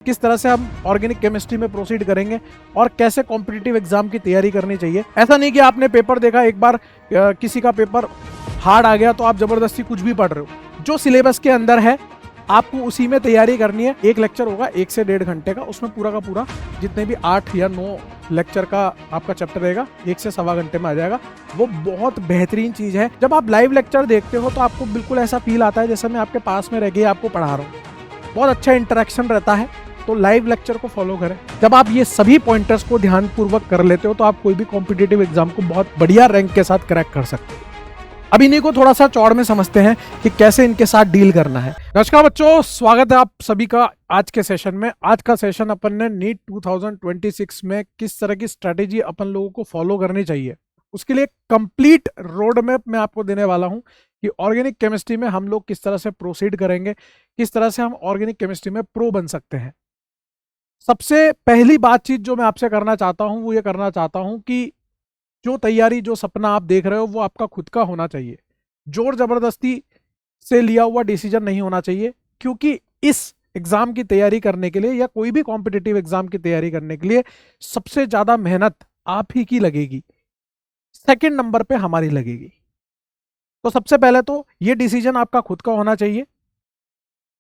किस तरह से हम ऑर्गेनिक केमिस्ट्री में प्रोसीड करेंगे और कैसे कॉम्पिटिटिव एग्जाम की तैयारी करनी चाहिए। ऐसा नहीं कि आपने पेपर देखा एक बार किसी का पेपर हार्ड आ गया तो आप जबरदस्ती कुछ भी पढ़ रहे हो। जो सिलेबस के अंदर है आपको उसी में तैयारी करनी है। एक लेक्चर होगा 1 से 1.5 घंटे का, उसमें पूरा का पूरा जितने भी 8 या 9 लेक्चर का आपका चैप्टर रहेगा 1 से सवा घंटे में आ जाएगा। वो बहुत बेहतरीन चीज है। जब आप लाइव लेक्चर देखते हो तो आपको बिल्कुल ऐसा फील आता है जैसे मैं आपके पास में रह के आपको पढ़ा रहा हूँ। बहुत अच्छा इंटरेक्शन रहता है, तो लाइव लेक्चर को फॉलो करें। जब आप ये सभी पॉइंटर्स को ध्यानपूर्वक कर लेते हो तो आप कोई भी कॉम्पिटिटिव एग्जाम को बहुत बढ़िया रैंक के साथ क्रैक कर सकते हो। अब इन्हीं को थोड़ा सा चौड़ में समझते हैं कि कैसे इनके साथ डील करना है। नमस्कार बच्चों, स्वागत है आप सभी का आज के सेशन में। आज का सेशन अपन ने नीट 2026 में किस तरह की स्ट्रेटेजी अपन लोगों को फॉलो करनी चाहिए उसके लिए कंप्लीट रोड मैप मैं आपको देने वाला हूं कि ऑर्गेनिक केमिस्ट्री में हम लोग किस तरह से प्रोसीड करेंगे, किस तरह से हम ऑर्गेनिक केमिस्ट्री में प्रो बन सकते हैं। सबसे पहली बातचीत जो मैं आपसे करना चाहता हूं वो ये करना चाहता हूं कि जो तैयारी, जो सपना आप देख रहे हो वो आपका खुद का होना चाहिए। जोर जबरदस्ती से लिया हुआ डिसीजन नहीं होना चाहिए, क्योंकि इस एग्जाम की तैयारी करने के लिए या कोई भी कॉम्पिटिटिव एग्जाम की तैयारी करने के लिए सबसे ज्यादा मेहनत आप ही की लगेगी, सेकंड नंबर पे हमारी लगेगी। तो सबसे पहले तो ये डिसीजन आपका खुद का होना चाहिए।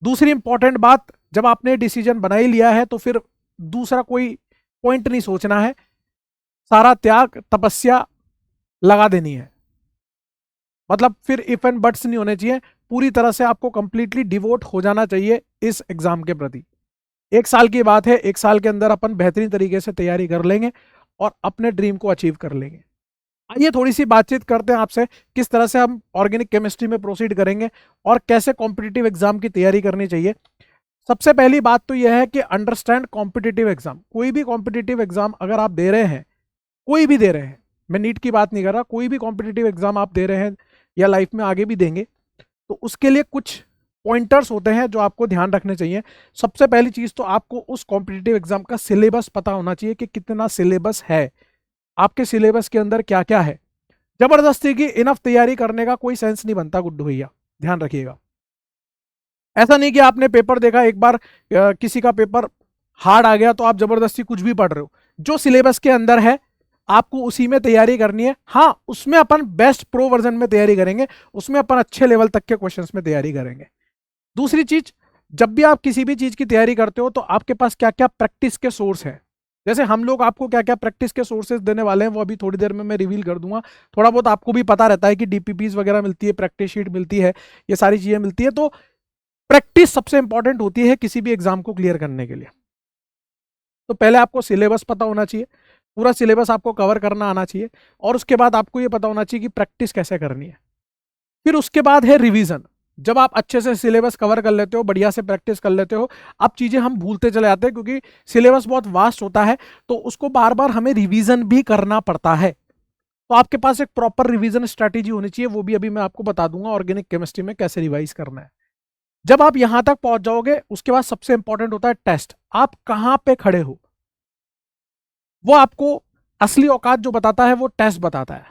दूसरी इंपॉर्टेंट बात, जब आपने डिसीजन बना ही लिया है तो फिर दूसरा कोई पॉइंट नहीं सोचना है, सारा त्याग तपस्या लगा देनी है। मतलब फिर इफ एंड बट्स नहीं होने चाहिए, पूरी तरह से आपको कंप्लीटली डिवोट हो जाना चाहिए इस एग्जाम के प्रति। 1 साल की बात है, 1 साल के अंदर अपन बेहतरीन तरीके से तैयारी कर लेंगे और अपने ड्रीम को अचीव कर लेंगे। आइए थोड़ी सी बातचीत करते हैं आपसे किस तरह से हम ऑर्गेनिक केमिस्ट्री में प्रोसीड करेंगे और कैसे कॉम्पिटिटिव एग्जाम की तैयारी करनी चाहिए। सबसे पहली बात तो यह है कि अंडरस्टैंड कॉम्पिटिटिव एग्जाम। कोई भी कॉम्पिटिटिव एग्जाम अगर आप दे रहे हैं, कोई भी दे रहे हैं, मैं नीट की बात नहीं कर रहा, कोई भी कॉम्पिटिटिव एग्जाम आप दे रहे हैं या लाइफ में आगे भी देंगे, तो उसके लिए कुछ पॉइंटर्स होते हैं जो आपको ध्यान रखने चाहिए। सबसे पहली चीज तो आपको उस कॉम्पिटिटिव एग्जाम का सिलेबस पता होना चाहिए कि कितना सिलेबस है, आपके सिलेबस के अंदर क्या क्या है। जबरदस्ती की इनफ तैयारी करने का कोई सेंस नहीं बनता गुड्डू भैया, ध्यान रखिएगा। ऐसा नहीं कि आपने पेपर देखा एक बार किसी का पेपर हार्ड आ गया तो आप जबरदस्ती कुछ भी पढ़ रहे हो। जो सिलेबस के अंदर है आपको उसी में तैयारी करनी है। हाँ, उसमें अपन बेस्ट प्रो वर्जन में तैयारी करेंगे, उसमें अपन अच्छे लेवल तक के क्वेश्चंस में तैयारी करेंगे। दूसरी चीज, जब भी आप किसी भी चीज की तैयारी करते हो तो आपके पास क्या क्या प्रैक्टिस के सोर्स है। जैसे हम लोग आपको क्या क्या प्रैक्टिस के सोर्सेज देने वाले हैं वो अभी थोड़ी देर में मैं रिवील कर दूंगा। थोड़ा बहुत आपको भी पता रहता है कि डीपीपीज वगैरह मिलती है, प्रैक्टिस शीट मिलती है, ये सारी चीजें मिलती है। तो प्रैक्टिस सबसे इंपॉर्टेंट होती है किसी भी एग्जाम को क्लियर करने के लिए। तो पहले आपको सिलेबस पता होना चाहिए, पूरा सिलेबस आपको कवर करना आना चाहिए, और उसके बाद आपको ये पता होना चाहिए कि प्रैक्टिस कैसे करनी है। फिर उसके बाद है रिवीजन। जब आप अच्छे से सिलेबस कवर कर लेते हो, बढ़िया से प्रैक्टिस कर लेते हो, अब चीजें हम भूलते चले जाते हैं क्योंकि सिलेबस बहुत वास्ट होता है, तो उसको बार बार हमें रिवीजन भी करना पड़ता है। तो आपके पास एक प्रॉपर रिवीजन स्ट्रैटेजी होनी चाहिए, वो भी अभी मैं आपको बता दूंगा ऑर्गेनिक केमिस्ट्री में कैसे रिवाइज करना है। जब आप यहां तक पहुंच जाओगे उसके बाद सबसे इंपॉर्टेंट होता है टेस्ट। आप कहां पे खड़े हो वो आपको असली औकात जो बताता है वो टेस्ट बताता है।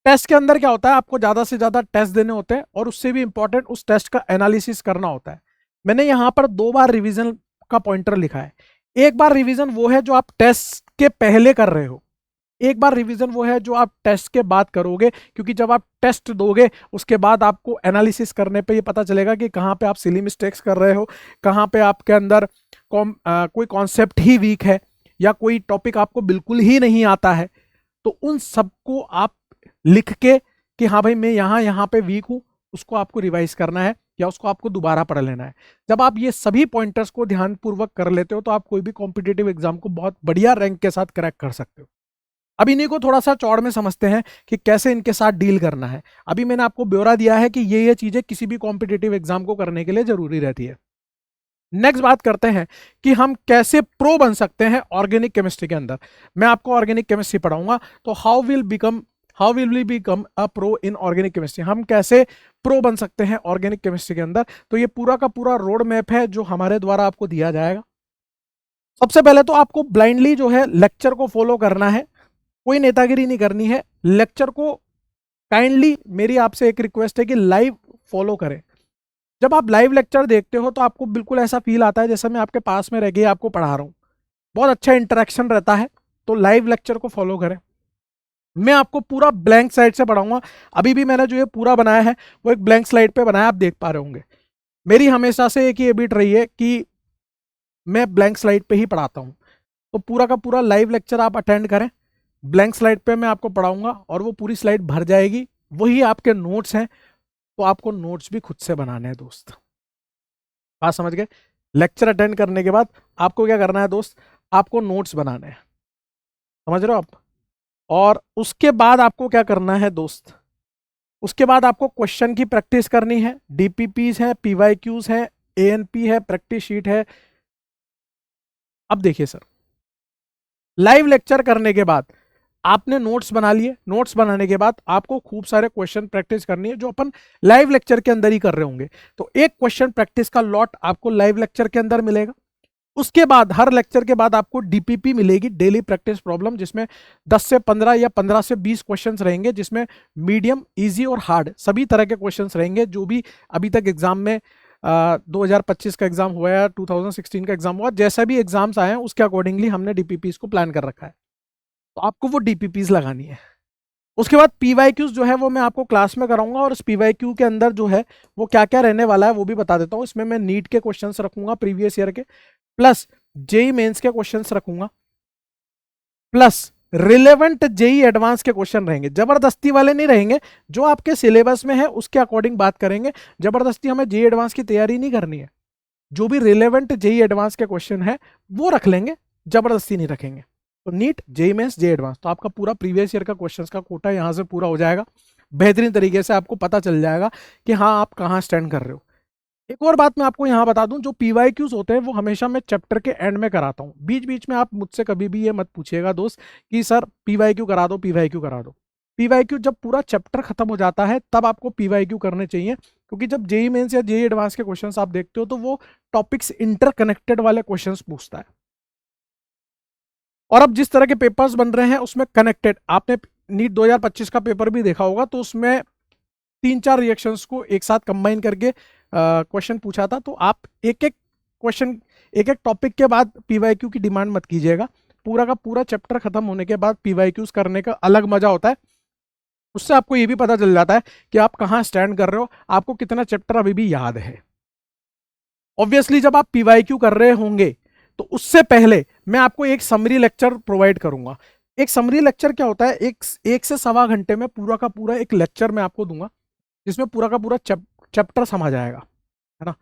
टेस्ट के अंदर क्या होता है, आपको ज्यादा से ज्यादा टेस्ट देने होते हैं और उससे भी इंपॉर्टेंट उस टेस्ट का एनालिसिस करना होता है। मैंने यहां पर 2 बार रिवीजन का पॉइंटर लिखा है। एक बार रिवीजन वो है जो आप टेस्ट के पहले कर रहे हो, एक बार रिवीजन वो है जो आप टेस्ट के बाद करोगे, क्योंकि जब आप टेस्ट दोगे उसके बाद आपको एनालिसिस करने पे ये पता चलेगा कि कहाँ पे आप सिली मिस्टेक्स कर रहे हो, कहाँ पे आपके अंदर कोई कॉन्सेप्ट ही वीक है या कोई टॉपिक आपको बिल्कुल ही नहीं आता है। तो उन सबको आप लिख के कि हाँ भाई मैं यहाँ पे वीक हूँ, उसको आपको रिवाइज करना है या उसको आपको दोबारा पढ़ लेना है। जब आप ये सभी पॉइंटर्स को ध्यानपूर्वक कर लेते हो तो आप कोई भी कॉम्पिटिटिव एग्जाम को बहुत बढ़िया रैंक के साथ क्रैक कर सकते हो। अब इन्हीं को थोड़ा सा चौड़ में समझते हैं कि कैसे इनके साथ डील करना है। अभी मैंने आपको ब्यौरा दिया है कि ये चीजें किसी भी कॉम्पिटिटिव एग्जाम को करने के लिए जरूरी रहती है। नेक्स्ट बात करते हैं कि हम कैसे प्रो बन सकते हैं ऑर्गेनिक केमिस्ट्री के अंदर। मैं आपको ऑर्गेनिक केमिस्ट्री पढ़ाऊंगा, तो how will we become a pro in organic chemistry. हम कैसे प्रो बन सकते हैं ऑर्गेनिक केमिस्ट्री के अंदर, तो ये पूरा का पूरा रोड मैप है जो हमारे द्वारा आपको दिया जाएगा। सबसे पहले तो आपको ब्लाइंडली जो है लेक्चर को फॉलो करना है, कोई नेतागिरी नहीं करनी है। लेक्चर को काइंडली मेरी आपसे एक रिक्वेस्ट है कि लाइव फॉलो करें। जब आप लाइव लेक्चर देखते हो तो आपको बिल्कुल ऐसा फील आता है जैसे मैं आपके पास में रह के आपको पढ़ा रहा हूँ, बहुत अच्छा इंटरेक्शन रहता है। तो लाइव लेक्चर को फॉलो करें। मैं आपको पूरा ब्लैंक स्लाइड से पढ़ाऊंगा। अभी भी मैंने जो ये पूरा बनाया है वो एक ब्लैंक स्लाइड पे बनाया, आप देख पा रहे होंगे। मेरी हमेशा से एक ही हैबिट रही है कि मैं ब्लैंक स्लाइड पे ही पढ़ाता हूँ। तो पूरा का पूरा लाइव लेक्चर आप अटेंड करें, ब्लैंक स्लाइड पे मैं आपको पढ़ाऊंगा और वो पूरी स्लाइड भर जाएगी, वही आपके नोट्स हैं। तो आपको नोट्स भी खुद से बनाने हैं दोस्त, बात समझ गए। लेक्चर अटेंड करने के बाद आपको क्या करना है दोस्त, आपको नोट्स बनाने हैं, समझ रहे हो आप। और उसके बाद आपको क्या करना है दोस्त, उसके बाद आपको क्वेश्चन की प्रैक्टिस करनी है। डीपीपीज है, पीवाईक्यूज है, एएनपी है, प्रैक्टिस शीट है। अब देखिए सर, लाइव लेक्चर करने के बाद आपने नोट्स बना लिए, नोट्स बनाने के बाद आपको खूब सारे क्वेश्चन प्रैक्टिस करनी है जो अपन लाइव लेक्चर के अंदर ही कर रहे होंगे। तो एक क्वेश्चन प्रैक्टिस का लॉट आपको लाइव लेक्चर के अंदर मिलेगा। उसके बाद हर लेक्चर के बाद आपको डीपीपी मिलेगी, डेली प्रैक्टिस प्रॉब्लम, जिसमें 10 से 15 या 15 से 20 क्वेश्चंस रहेंगे, जिसमें मीडियम, इजी और हार्ड सभी तरह के क्वेश्चंस रहेंगे जो भी अभी तक एग्जाम में 2025 का एग्जाम हुआ है, 2016 का एग्जाम हुआ, जैसा भी एग्जाम्स आए हैं उसके अकॉर्डिंगली हमने डीपीपीज को प्लान कर रखा है। तो आपको वो डीपीपीज लगानी है। उसके बाद पीवाईक्यूज जो है वो मैं आपको क्लास में कराऊंगा, और इस पीवाईक्यू के अंदर जो है वो क्या क्या रहने वाला है वो भी बता देता हूँ। इसमें मैं नीट के क्वेश्चंस रखूंगा प्रीवियस ईयर के, प्लस जेई मेंस के क्वेश्चंस रखूंगा, प्लस रिलेवेंट जेई एडवांस के क्वेश्चन रहेंगे। जबरदस्ती वाले नहीं रहेंगे, जो आपके सिलेबस में है उसके अकॉर्डिंग बात करेंगे। जबरदस्ती हमें जेई एडवांस की तैयारी नहीं करनी है, जो भी रिलेवेंट जेई एडवांस के क्वेश्चन है वो रख लेंगे, जबरदस्ती नहीं रखेंगे। तो NEET, JEE mains, JEE advance, तो आपका पूरा प्रीवियस ईयर का क्वेश्चंस का कोटा यहां से पूरा हो जाएगा। बेहतरीन तरीके से आपको पता चल जाएगा कि हाँ आप कहाँ स्टैंड कर रहे हो। एक और बात मैं आपको यहाँ बता दूं, जो पीवाईक्यूज होते हैं वो हमेशा मैं चैप्टर के एंड में कराता हूँ। बीच बीच में आप मुझसे कभी भी ये मत पूछिएगा दोस्त कि सर पीवाईक्यू करा दो, पीवाईक्यू करा दो। पीवाईक्यू जब पूरा चैप्टर खत्म हो जाता है तब आपको पीवाईक्यू करने चाहिए, क्योंकि जब जेई मेंस या जेई एडवांस के क्वेश्चंस आप देखते हो तो वो टॉपिक्स इंटरकनेक्टेड वाले क्वेश्चंस पूछता है। और अब जिस तरह के पेपर्स बन रहे हैं उसमें कनेक्टेड, आपने नीट 2025 का पेपर भी देखा होगा, तो उसमें 3-4 रिएक्शंस को एक साथ कंबाइन करके क्वेश्चन पूछा था। तो आप एक एक क्वेश्चन, एक एक टॉपिक के बाद पीवाईक्यू की डिमांड मत कीजिएगा। पूरा का पूरा चैप्टर खत्म होने के बाद पीवाईक्यूज करने का अलग मजा होता है। उससे आपको ये भी पता चल जाता है कि आप कहाँ स्टैंड कर रहे हो, आपको कितना चैप्टर अभी भी याद है। ऑब्वियसली जब आप पीवाईक्यू कर रहे होंगे तो उससे पहले मैं आपको एक समरी लेक्चर प्रोवाइड करूंगा। एक समरी लेक्चर क्या होता है, एक से सवा घंटे में पूरा का पूरा एक लेक्चर मैं आपको दूंगा, जिसमें पूरा का पूरा चैप्टर समझ आएगा, है ना।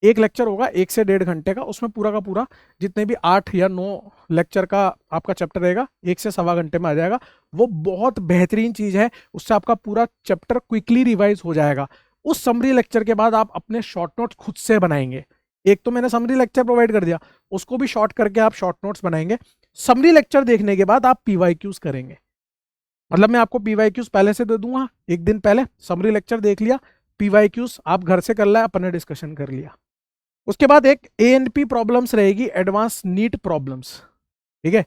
एक लेक्चर होगा 1 से 1.5 घंटे का, उसमें पूरा का पूरा जितने भी 8 या 9 लेक्चर का आपका चैप्टर रहेगा 1 से सवा घंटे में आ जाएगा। वो बहुत बेहतरीन चीज़ है, उससे आपका पूरा चैप्टर क्विकली रिवाइज हो जाएगा। उस समरी लेक्चर के बाद आप अपने शॉर्ट नोट्स खुद से बनाएंगे। एक तो मैंने समरी लेक्चर प्रोवाइड कर दिया, उसको भी शॉर्ट करके आप शॉर्ट नोट्स बनाएंगे। समरी लेक्चर देखने के बाद आप पीवाईक्यूज करेंगे, मतलब मैं आपको पीवाईक्यूज पहले से दे दूंगा, एक दिन पहले समरी लेक्चर देख लिया, पीवाईक्यूज आप घर से कर लिया, अपने डिस्कशन कर लिया। उसके बाद एक एएनपी प्रॉब्लम्स रहेगी, एडवांस नीट प्रॉब्लम्स, ठीक है।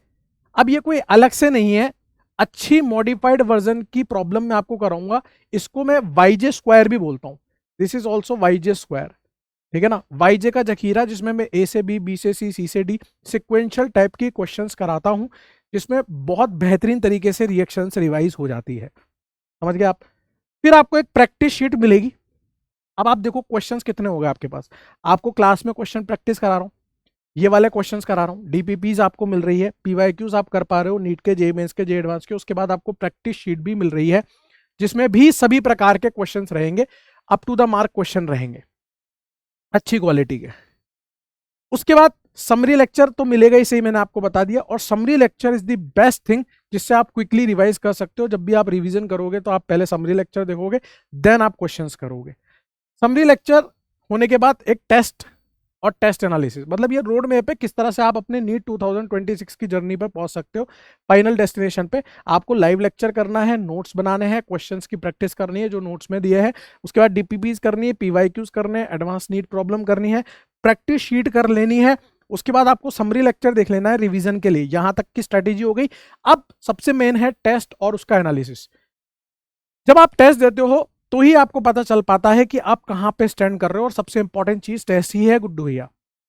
अब ये कोई अलग से नहीं है, अच्छी मॉडिफाइड वर्जन की प्रॉब्लम मैं आपको कराऊंगा। इसको मैं वाईजे स्क्वायर भी बोलता हूं, दिस इज ऑल्सो वाईजे स्क्वायर, ठीक है ना। वाईजे का जखीरा, जिसमें मैं ए से बी से सी से डी सिक्वेंशियल टाइप की क्वेश्चंस कराता हूं, जिसमें बहुत बेहतरीन तरीके से रिएक्शंस रिवाइज हो जाती है, समझ गए आप। फिर आपको एक प्रैक्टिस शीट मिलेगी। अब आप देखो क्वेश्चंस कितने हो गए आपके पास। आपको क्लास में क्वेश्चन प्रैक्टिस करा रहा हूँ, ये वाले क्वेश्चंस करा रहा हूँ, डीपीपीज आपको मिल रही है, पीवाईक्यूज आप कर पा रहे हो नीट के, जेईई मेंस के, जेईई एडवांस के। उसके बाद आपको प्रैक्टिस शीट भी मिल रही है, जिसमें भी सभी प्रकार के क्वेश्चंस रहेंगे, up to the mark question रहेंगे, अच्छी क्वालिटी के। उसके बाद समरी लेक्चर तो मिलेगा ही, सही मैंने आपको बता दिया। और summary lecture is the best thing, जिससे आप क्विकली रिवाइज कर सकते हो। जब भी आप रिवीजन करोगे तो आप पहले समरी लेक्चर देखोगे, देन आप क्वेश्चंस करोगे। समरी लेक्चर होने के बाद एक टेस्ट और टेस्ट एनालिसिस, मतलब ये रोड मैप है किस तरह से आप अपने नीट 2026 की जर्नी पर पहुंच सकते हो, फाइनल डेस्टिनेशन पे। आपको लाइव लेक्चर करना है, नोट्स बनाने हैं, क्वेश्चंस की प्रैक्टिस करनी है जो नोट्स में दिए हैं, उसके बाद डीपीपीज करनी है, पीवाईक्यूज करने हैं, एडवांस नीट प्रॉब्लम करनी है, प्रैक्टिस शीट कर लेनी है। उसके बाद आपको समरी लेक्चर देख लेना है रिवीजन के लिए। यहां तक की स्ट्रेटेजी हो गई। अब सबसे मेन है टेस्ट और उसका एनालिसिस। जब आप टेस्ट देते हो तो ही आपको पता चल पाता है कि आप कहाँ पे स्टैंड कर रहे हो। और सबसे इंपॉर्टेंट चीज टेस्ट ही है गुड्डू भैया,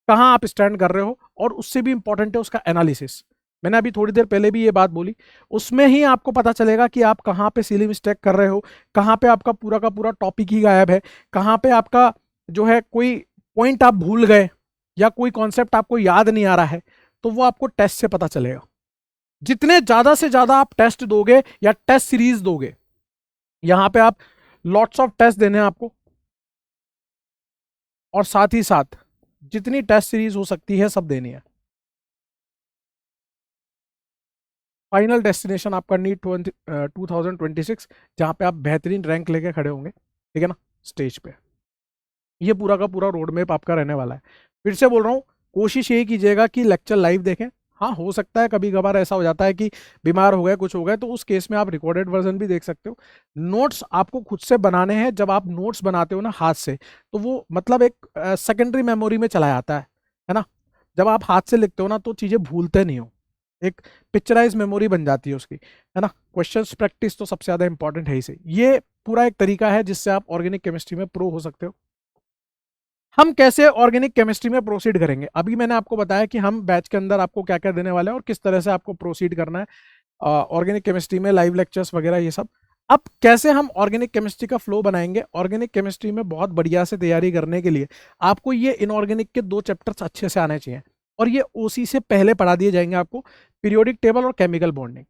कहाँ आप स्टैंड कर रहे हो, और उससे भी इंपॉर्टेंट है उसका एनालिसिस। मैंने अभी थोड़ी देर पहले भी ये बात बोली, उसमें ही आपको पता चलेगा कि आप कहाँ पे सिली मिस्टेक कर रहे हो, कहाँ पे आपका पूरा का पूरा टॉपिक ही गायब है, कहाँ पे आपका जो है कोई पॉइंट आप भूल गए या कोई कॉन्सेप्ट आपको याद नहीं आ रहा है, तो वो आपको टेस्ट से पता चलेगा। जितने ज्यादा से ज्यादा आप टेस्ट दोगे या टेस्ट सीरीज दोगे, यहां पे आप लॉट्स ऑफ टेस्ट देने हैं आपको, और साथ ही साथ जितनी टेस्ट सीरीज हो सकती है सब देनी है। फाइनल डेस्टिनेशन आपका नीट 2026, जहां पे आप बेहतरीन रैंक लेके खड़े होंगे, ठीक है ना, स्टेज पे। ये पूरा का पूरा रोड मैप आपका रहने वाला है। फिर से बोल रहा हूँ, कोशिश यही कीजिएगा कि लेक्चर लाइव देखें। हाँ, हो सकता है कभी कभार ऐसा हो जाता है कि बीमार हो गए, कुछ हो गए, तो उस केस में आप रिकॉर्डेड वर्जन भी देख सकते हो। नोट्स आपको खुद से बनाने हैं। जब आप नोट्स बनाते हो ना हाथ से, तो वो मतलब एक सेकेंडरी मेमोरी में चला जाता है ना। जब आप हाथ से लिखते हो ना, तो चीज़ें भूलते नहीं हो, एक पिक्चराइज मेमोरी बन जाती है उसकी, है ना। क्वेश्चंस प्रैक्टिस तो सबसे ज़्यादा इंपॉर्टेंट है इसे। ये पूरा एक तरीका है जिससे आप ऑर्गेनिक केमिस्ट्री में प्रो हो सकते हो। हम कैसे ऑर्गेनिक केमिस्ट्री में प्रोसीड करेंगे, अभी मैंने आपको बताया कि हम बैच के अंदर आपको क्या क्या देने वाले हैं और किस तरह से आपको प्रोसीड करना है ऑर्गेनिक केमिस्ट्री में, लाइव लेक्चर्स वगैरह ये सब। अब कैसे हम ऑर्गेनिक केमिस्ट्री का फ्लो बनाएंगे। ऑर्गेनिक केमिस्ट्री में बहुत बढ़िया से तैयारी करने के लिए आपको ये इनऑर्गेनिक के 2 चैप्टर्स अच्छे से आने चाहिए, और ये ओसी से पहले पढ़ा दिए जाएंगे आपको, पीरियोडिक टेबल और केमिकल बॉन्डिंग।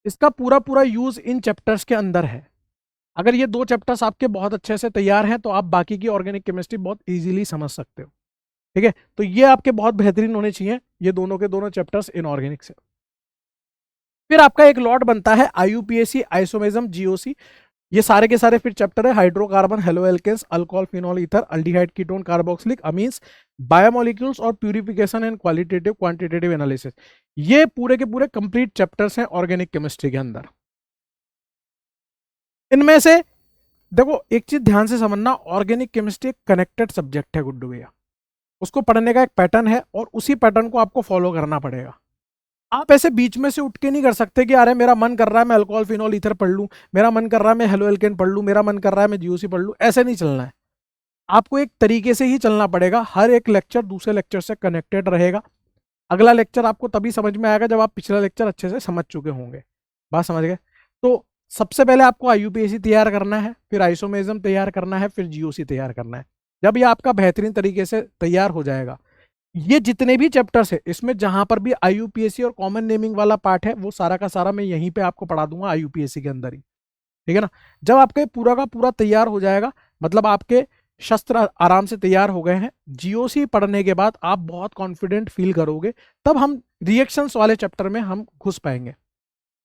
इसका पूरा पूरा यूज इन चैप्टर्स के अंदर है। अगर ये 2 चैप्टर्स आपके बहुत अच्छे से तैयार हैं, तो आप बाकी की ऑर्गेनिक केमिस्ट्री बहुत इजीली समझ सकते हो, ठीक है। तो ये आपके बहुत बेहतरीन होने चाहिए, ये दोनों के दोनों चैप्टर्स इनऑर्गेनिक से। फिर आपका एक लॉट बनता है आईयूपीएसी, आइसोमेरिज्म, जीओसी। ये सारे के सारे फिर चैप्टर है hydrocarbon, halo alkanes, alcohol, phenol, ether, aldehyde, ketone, carboxylic amines, biomolecules और purification and qualitative quantitative analysis. ये पूरे के पूरे कंप्लीट चैप्टर्स हैं ऑर्गेनिक केमिस्ट्री के अंदर। इनमें से देखो, एक चीज ध्यान से समझना, ऑर्गेनिक केमिस्ट्री एक कनेक्टेड सब्जेक्ट है गुड्डू भैया। उसको पढ़ने का एक पैटर्न है, और उसी पैटर्न को आपको फॉलो करना पड़ेगा। आप ऐसे बीच में से उठ के नहीं कर सकते कि अरे मेरा मन कर रहा है मैं अल्कोहल, फिनॉल, ईथर पढ़ लूं, मेरा मन कर रहा है मैं हेलो एल्केन पढ़ लूं, मेरा मन कर रहा है मैं जीओसी पढ़ लूं। ऐसे नहीं चलना है, आपको एक तरीके से ही चलना पड़ेगा। हर एक लेक्चर दूसरे लेक्चर से कनेक्टेड रहेगा। अगला लेक्चर आपको तभी समझ में आएगा जब आप पिछला लेक्चर अच्छे से समझ चुके होंगे। बात समझ गए। तो सबसे पहले आपको आईयूपीएसी तैयार करना है, फिर आइसोमेरिज्म तैयार करना है, फिर जीओसी तैयार करना है। जब ये आपका बेहतरीन तरीके से तैयार हो जाएगा, ये जितने भी चैप्टर्स है इसमें जहां पर भी आईयूपीएसी और कॉमन नेमिंग वाला पार्ट है, वो सारा का सारा मैं यहीं पे आपको पढ़ा दूंगा आईयूपीएसी के अंदर ही, ठीक है ना। जब आपके पूरा का पूरा तैयार हो जाएगा, मतलब आपके शस्त्र आराम से तैयार हो गए हैं, जीओसी पढ़ने के बाद आप बहुत कॉन्फिडेंट फील करोगे, तब हम रिएक्शंस वाले चैप्टर में हम घुस पाएंगे।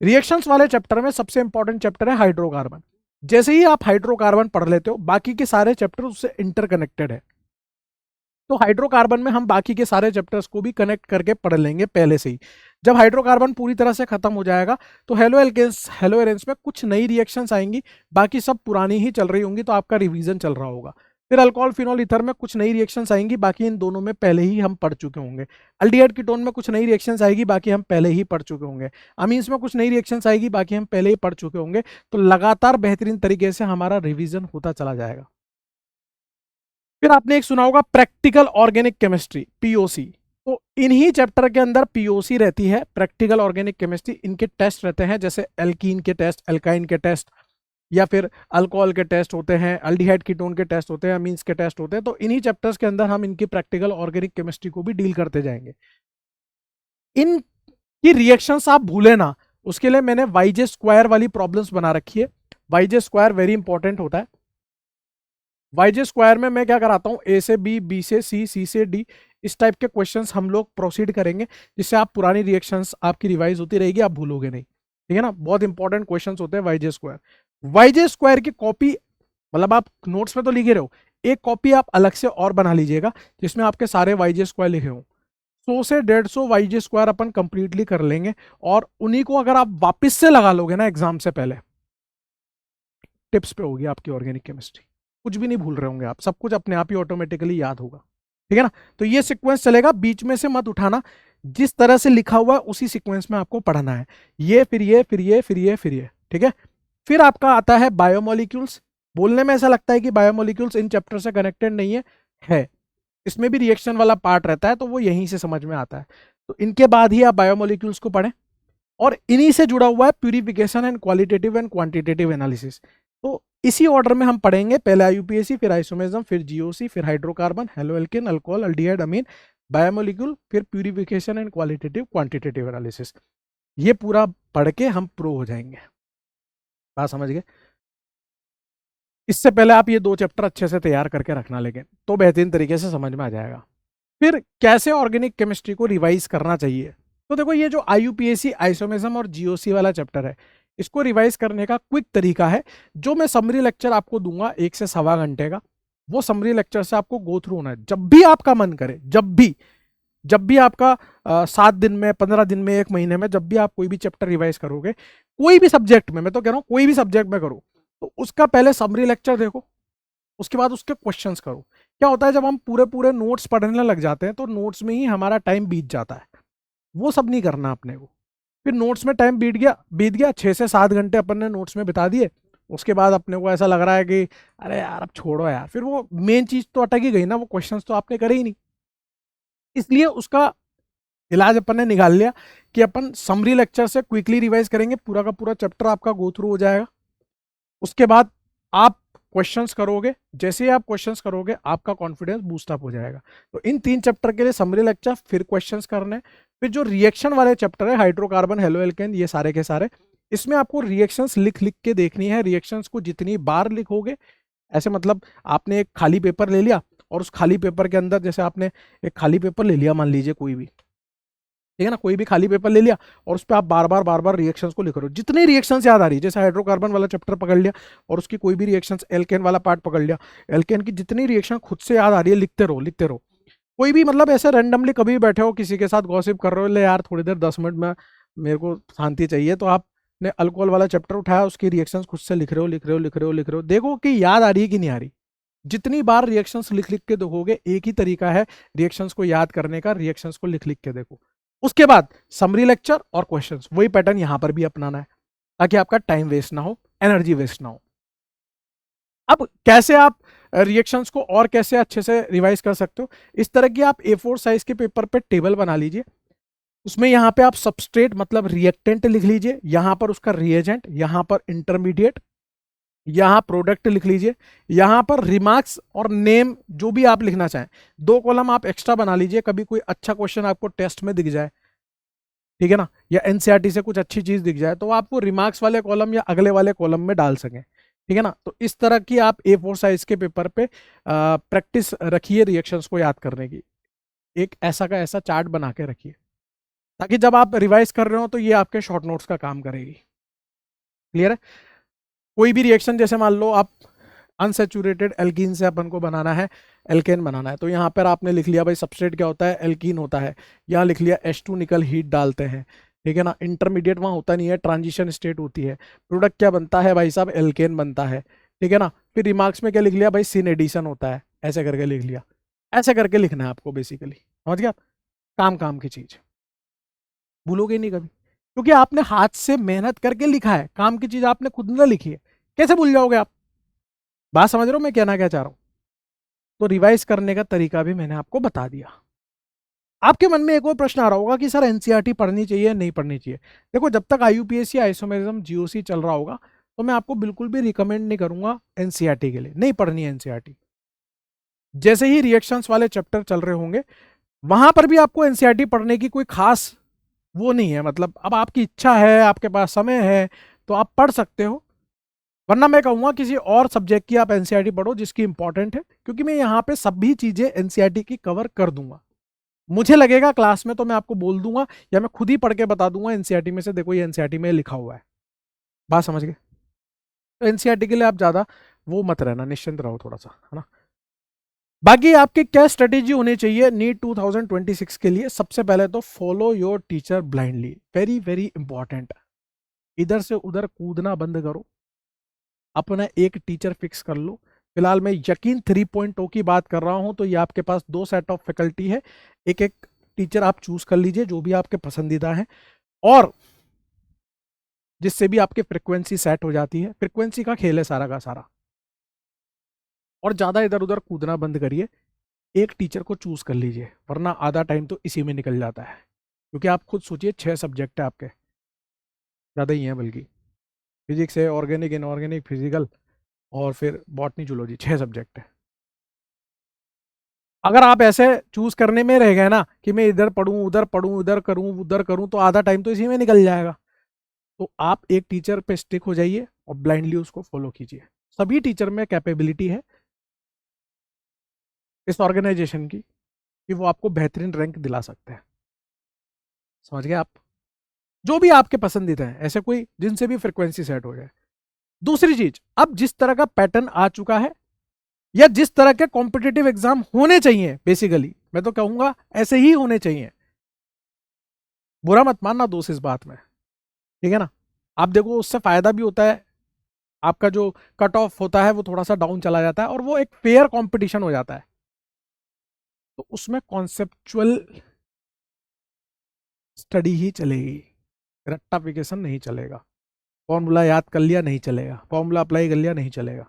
रिएक्शंस वाले चैप्टर में सबसे इंपॉर्टेंट चैप्टर है हाइड्रोकार्बन। जैसे ही आप हाइड्रोकार्बन पढ़ लेते हो, बाकी के सारे चैप्टर उससे इंटरकनेक्टेड है। तो हाइड्रोकार्बन में हम बाकी के सारे चैप्टर्स को भी कनेक्ट करके पढ़ लेंगे पहले से ही। जब हाइड्रोकार्बन पूरी तरह से खत्म हो जाएगा, तो हेलो एल्केन्स, हेलो एरेंस में कुछ नई रिएक्शंस आएंगी, बाकी सब पुरानी ही चल रही होंगी, तो आपका रिवीजन चल रहा होगा। फिर अल्कोहल, फिनॉल, ईथर में कुछ नई रिएक्शंस आएंगी, बाकी इन दोनों में पहले ही हम पढ़ चुके होंगे। अल्डिहाइड, कीटोन में कुछ नई रिएक्शंस आएगी, बाकी हम पहले ही पढ़ चुके होंगे। अमीन्स में कुछ नई रिएक्शंस आएगी, बाकी हम पहले ही पढ़ चुके होंगे। तो लगातार बेहतरीन तरीके से हमारा रिवीजन होता चला जाएगा। फिर आपने एक सुना होगा प्रैक्टिकल ऑर्गेनिक केमिस्ट्री, पीओसी। तो इन्हीं चैप्टर के अंदर पीओसी रहती है, प्रैक्टिकल ऑर्गेनिक केमिस्ट्री। इनके टेस्ट रहते हैं, जैसे एल्कीन के टेस्ट, एल्काइन के टेस्ट, या फिर अल्कोहल के टेस्ट होते हैं, अल्डिहाइड, कीटोन के टेस्ट होते हैं, अमीन्स के टेस्ट होते हैं। तो इन्हीं चैप्टर्स के अंदर हम इनकी प्रैक्टिकल ऑर्गेनिक केमिस्ट्री को भी डील करते जाएंगे। इनकी रिएक्शंस आप भूले ना, उसके लिए मैंने वाईजे स्क्वायर वाली प्रॉब्लम्स बना रखी है। वाईजे स्क्वायर वेरी इंपॉर्टेंट होता है। वाईजे स्क्वायर में मैं क्या कराता हूँ, ए से बी, बी से सी, सी से डी, इस टाइप के क्वेश्चंस हम लोग प्रोसीड करेंगे, जिससे आप पुरानी रिएक्शंस आपकी रिवाइज होती रहेगी, आप भूलोगे नहीं, ठीक है ना। बहुत इंपॉर्टेंट क्वेश्चंस होते हैं वाईजे स्क्वायर। वाईजे स्क्वायर की कॉपी, मतलब आप नोट्स में तो लिखे रहो, एक कॉपी आप अलग से और बना लीजिएगा, जिसमें आपके सारे वाईजे स्क्वायर लिखे हों। 100 से 150 वाईजे स्क्वायर अपन कंप्लीटली कर लेंगे, और उन्हीं को अगर आप वापस से लगा लोगे ना एग्जाम से पहले, टिप्स पे होगी आपकी ऑर्गेनिक केमिस्ट्री। कुछ भी नहीं भूल रहे होंगे आप, सब कुछ अपने आप ही ऑटोमेटिकली याद होगा, ठीक है ना। तो ये सीक्वेंस चलेगा, बीच में से मत उठाना, जिस तरह से लिखा हुआ है उसी सीक्वेंस में आपको पढ़ना है। ये फिर ये फिर ये फिर ये फिर ये, ठीक है। फिर आपका आता है बायोमोलिक्यूल्स, बोलने में ऐसा लगता है कि बायोमोलिक्यूल्स इन चैप्टर से कनेक्टेड नहीं है, इसमें भी रिएक्शन वाला पार्ट रहता है, तो वो यहीं से समझ में आता है। तो इनके बाद ही आप बायोमोलिक्यूल्स को पढ़ें, और इन्हीं से जुड़ा हुआ है purification and qualitative and quantitative analysis. तो इसी ऑर्डर में हम पढ़ेंगे, पहले आईयूपीएसी, फिर आइसोमेरिज्म, फिर जीओसी, फिर हाइड्रोकार्बन, हेलोएल्केन, अल्कोहल, अल्डिहाइड, अमीन, बायोमोलिक्यूल, फिर purification and qualitative quantitative analysis. ये पूरा पढ़ के हम प्रो हो जाएंगे। बात समझ गए? इससे पहले आप ये 2 चैप्टर अच्छे से तैयार करके रखना, लेकिन तो बेहतरीन तरीके से समझ में आ जाएगा। फिर कैसे ऑर्गेनिक केमिस्ट्री को रिवाइज करना चाहिए, तो देखो ये जो आईयूपीएसी, आइसोमेरिज्म और जीओसी वाला चैप्टर है, इसको रिवाइज करने का क्विक तरीका है, जो मैं समरी लेक्चर आपको दूंगा 1 से सवा घंटे का, वो समरी लेक्चर से आपको गो थ्रू होना है। जब भी आपका मन करे, जब भी आपका 7 दिन में, 15 दिन में, 1 महीने में, जब भी आप कोई भी चैप्टर रिवाइज करोगे, कोई भी सब्जेक्ट में, मैं तो कह रहा हूं कोई भी सब्जेक्ट में करो, तो उसका पहले समरी लेक्चर देखो, उसके बाद उसके क्वेश्चंस करो। क्या होता है, जब हम पूरे पूरे नोट्स पढ़ने लग जाते हैं तो नोट्स में ही हमारा टाइम बीत जाता है, वो सब नहीं करना अपने को। फिर नोट्स में टाइम बीत गया 6 से 7 घंटे अपन ने नोट्स में बिता दिए, उसके बाद अपने को ऐसा लग रहा है कि अरे यार अब छोड़ो यार, फिर वो मेन चीज तो अटक ही गई ना, वो क्वेश्चंस तो आपने करे ही नहीं। इसलिए उसका इलाज अपन ने निकाल लिया कि अपन समरी लेक्चर से क्विकली रिवाइज करेंगे, पूरा का पूरा चैप्टर आपका गो थ्रू हो जाएगा। उसके बाद आप क्वेश्चंस करोगे, जैसे ही आप क्वेश्चंस करोगे आपका कॉन्फिडेंस बूस्ट अप हो जाएगा। तो इन 3 चैप्टर के लिए समरी लेक्चर, फिर क्वेश्चंस करने, फिर जो रिएक्शन वाले चैप्टर है, हाइड्रोकार्बन, हेलोएल्केन, ये सारे के सारे, इसमें आपको रिएक्शंस लिख लिख के देखनी है। रिएक्शंस को जितनी बार लिखोगे, ऐसे मतलब आपने एक खाली पेपर ले लिया, और उस खाली पेपर के अंदर, जैसे आपने एक खाली पेपर ले लिया, मान लीजिए कोई भी, ठीक है ना, कोई भी खाली पेपर ले लिया, और उस पर आप बार बार रिएक्शंस को लिख रहे हो, जितनी रिएक्शंस याद आ रही है, जैसे हाइड्रोकार्बन वाला चैप्टर पकड़ लिया, और उसकी कोई भी रिएक्शंस, एल्केन वाला पार्ट पकड़ लिया, एल्केन की जितनी रिएक्शन खुद से याद आ रही है, लिखते रहो लिखते रहो। कोई भी मतलब ऐसे रैंडमली कभी भी बैठे हो, किसी के साथ गॉसिप कर रहे हो, ले यार थोड़ी देर 10 मिनट में मेरे को शांति चाहिए, तो आपने अल्कोहल वाला चैप्टर उठाया, उसकी रिएक्शंस खुद से लिख रहे हो लिख रहे हो लिख रहे हो लिख रहे हो, देखो कि याद आ रही है कि नहीं आ रही। जितनी बार रिएक्शंस लिख लिख के देखोगे, एक ही तरीका है रिएक्शंस को याद करने का, रिएक्शंस को लिख लिख के देखो। उसके बाद समरी लेक्चर और क्वेश्चंस, वही पैटर्न यहां पर भी अपनाना है, ताकि आपका टाइम वेस्ट ना हो, एनर्जी वेस्ट ना हो। अब कैसे आप रिएक्शंस को और कैसे अच्छे से रिवाइज कर सकते हो, इस तरह की आप A4 साइज के पेपर पे टेबल बना लीजिए। उसमें यहां पे आप सबस्ट्रेट मतलब रिएक्टेंट लिख लीजिए, यहां पर उसका रिएजेंट, यहां पर इंटरमीडिएट, यहां प्रोडक्ट लिख लीजिए, यहां पर रिमार्क्स और नेम जो भी आप लिखना चाहें। 2 कॉलम आप एक्स्ट्रा बना लीजिए, कभी कोई अच्छा क्वेश्चन आपको टेस्ट में दिख जाए, ठीक है ना, या एनसीईआरटी से कुछ अच्छी चीज दिख जाए, तो आपको रिमार्क्स वाले कॉलम या अगले वाले कॉलम में डाल सकें, ठीक है ना। तो इस तरह की आप A4 साइज के पेपर पे प्रैक्टिस रखिए रिएक्शंस को याद करने की, एक ऐसा का ऐसा चार्ट बना के रखिए, ताकि जब आप रिवाइज कर रहे हो तो ये आपके शॉर्ट नोट्स का काम करेगी। क्लियर है? कोई भी रिएक्शन, जैसे मान लो आप अनसेचुरेटेड एल्कीन से अपन को बनाना है, एल्केन बनाना है, तो यहाँ पर आपने लिख लिया भाई सबस्ट्रेट क्या होता है, एल्कीन होता है, यहाँ लिख लिया H2 निकल हीट डालते हैं, ठीक है ना। इंटरमीडिएट वहाँ होता नहीं है, ट्रांजिशन स्टेट होती है। प्रोडक्ट क्या बनता है भाई साहब, एल्केन बनता है, ठीक है ना। फिर रिमार्क्स में क्या लिख लिया भाई, सिन एडिशन होता है, ऐसे करके लिख लिया। ऐसे करके लिखना है आपको बेसिकली, समझ गया? काम काम की चीज, भूलोगे नहीं कभी, क्योंकि आपने हाथ से मेहनत करके लिखा है, काम की चीज आपने खुद ना लिखी है, कैसे भूल जाओगे आप? बात समझ रहे हो मैं कहना क्या चाह रहा हूं? तो रिवाइज करने का तरीका भी मैंने आपको बता दिया। आपके मन में एक और प्रश्न आ रहा होगा कि सर एनसीईआरटी पढ़नी चाहिए या नहीं पढ़नी चाहिए। देखो, जब तक आईयूपीएसी, आइसोमेरिज्म, जीओसी चल रहा होगा, तो मैं आपको बिल्कुल भी रिकमेंड नहीं करूंगा एनसीईआरटी के लिए, नहीं पढ़नी है एनसीईआरटी। जैसे ही रिएक्शंस वाले चैप्टर चल रहे होंगे, वहां पर भी आपको एनसीईआरटी पढ़ने की कोई खास वो नहीं है, मतलब अब आपकी इच्छा है, आपके पास समय है, तो आप पढ़ सकते हो, वरना मैं कहूंगा किसी और सब्जेक्ट की आप एनसीईआरटी पढ़ो जिसकी इंपॉर्टेंट है, क्योंकि मैं यहाँ पे सभी चीजें एनसीईआरटी की कवर कर दूंगा। मुझे लगेगा क्लास में तो मैं आपको बोल दूंगा, या मैं खुद ही पढ़ के बता दूंगा एनसीईआरटी में से, देखो ये एनसीईआरटी में लिखा हुआ है। बात समझ गए? तो एनसीईआरटी के लिए आप ज्यादा वो मत रहना, निश्चिंत रहो थोड़ा सा, है ना। बाकी आपकी क्या स्ट्रेटेजी होनी चाहिए नीट 2026 के लिए? सबसे पहले तो follow your teacher blindly, very very important. इधर से उधर कूदना बंद करो, अपना एक टीचर फिक्स कर लो। फिलहाल मैं यकीन 3.0 की बात कर रहा हूं, तो ये आपके पास 2 सेट ऑफ फैकल्टी है, एक एक टीचर आप चूज कर लीजिए जो भी आपके पसंदीदा है, और जिससे भी आपकी फ्रिक्वेंसी सेट हो जाती है। फ्रिक्वेंसी का खेल है सारा का सारा, और ज़्यादा इधर उधर कूदना बंद करिए, एक टीचर को चूज कर लीजिए, वरना आधा टाइम तो इसी में निकल जाता है। क्योंकि आप खुद सोचिए 6 सब्जेक्ट है आपके, ज़्यादा ही हैं बल्कि, फिजिक्स है, ऑर्गेनिक, इनऑर्गेनिक, फिजिकल और फिर बॉटनी, जूलॉजी, 6 सब्जेक्ट है। अगर आप ऐसे चूज करने में रह गए ना कि मैं इधर पढ़ूं उधर पढ़ूं, इधर करूं उधर करूं, तो आधा टाइम तो इसी में निकल जाएगा। तो आप एक टीचर पे स्टिक हो जाइए और ब्लाइंडली उसको फॉलो कीजिए। सभी टीचर में कैपेबिलिटी है इस ऑर्गेनाइजेशन की कि वो आपको बेहतरीन रैंक दिला सकते हैं। समझ गए आप? जो भी आपके पसंदीदा है, ऐसे कोई जिनसे भी फ्रिक्वेंसी सेट हो जाए। दूसरी चीज, अब जिस तरह का पैटर्न आ चुका है या जिस तरह के कॉम्पिटिटिव एग्जाम होने चाहिए, बेसिकली मैं तो कहूंगा ऐसे ही होने चाहिए। बुरा मत मानना दोस्त इस बात में, ठीक है ना? आप देखो उससे फायदा भी होता है, आपका जो कट ऑफ होता है वो थोड़ा सा डाउन चला जाता है और वो एक फेयर कंपटीशन हो जाता है। तो उसमें कॉन्सेप्चुअल स्टडी ही चलेगी, रट्टाफिकेशन नहीं चलेगा। फॉर्मूला याद कर लिया नहीं चलेगा, फॉर्मूला अप्लाई कर लिया नहीं चलेगा।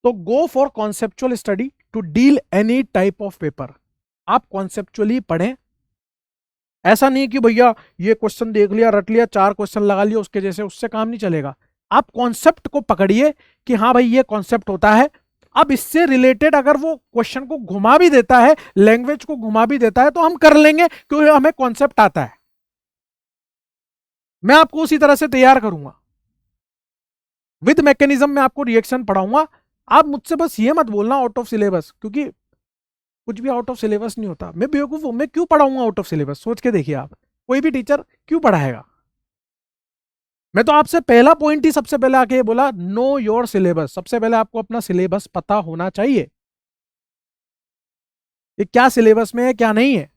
तो go for conceptual study to deal any type of paper. आप कॉन्सेप्चुअली पढ़ें। ऐसा नहीं कि भैया ये क्वेश्चन देख लिया, रट लिया, 4 क्वेश्चन लगा लिया उसके जैसे, उससे काम नहीं चलेगा। आप कॉन्सेप्ट को पकड़िए कि हाँ भाई ये कॉन्सेप्ट होता है। अब इससे रिलेटेड अगर वो क्वेश्चन को घुमा भी देता है, लैंग्वेज को घुमा भी देता है, तो हम कर लेंगे क्योंकि हमें कॉन्सेप्ट आता है। मैं आपको उसी तरह से तैयार करूंगा, विद मैकेनिज्म में आपको रिएक्शन पढ़ाऊंगा। आप मुझसे बस ये मत बोलना आउट ऑफ सिलेबस, क्योंकि कुछ भी आउट ऑफ सिलेबस नहीं होता। मैं बेवकूफ हूं, मैं क्यों पढ़ाऊंगा आउट ऑफ सिलेबस? सोच के देखिए आप, कोई भी टीचर क्यों पढ़ाएगा? मैं तो आपसे पहला पॉइंट ही सबसे पहले आके बोला, नो योर सिलेबस। सबसे पहले आपको अपना सिलेबस पता होना चाहिए कि क्या सिलेबस में है क्या नहीं है।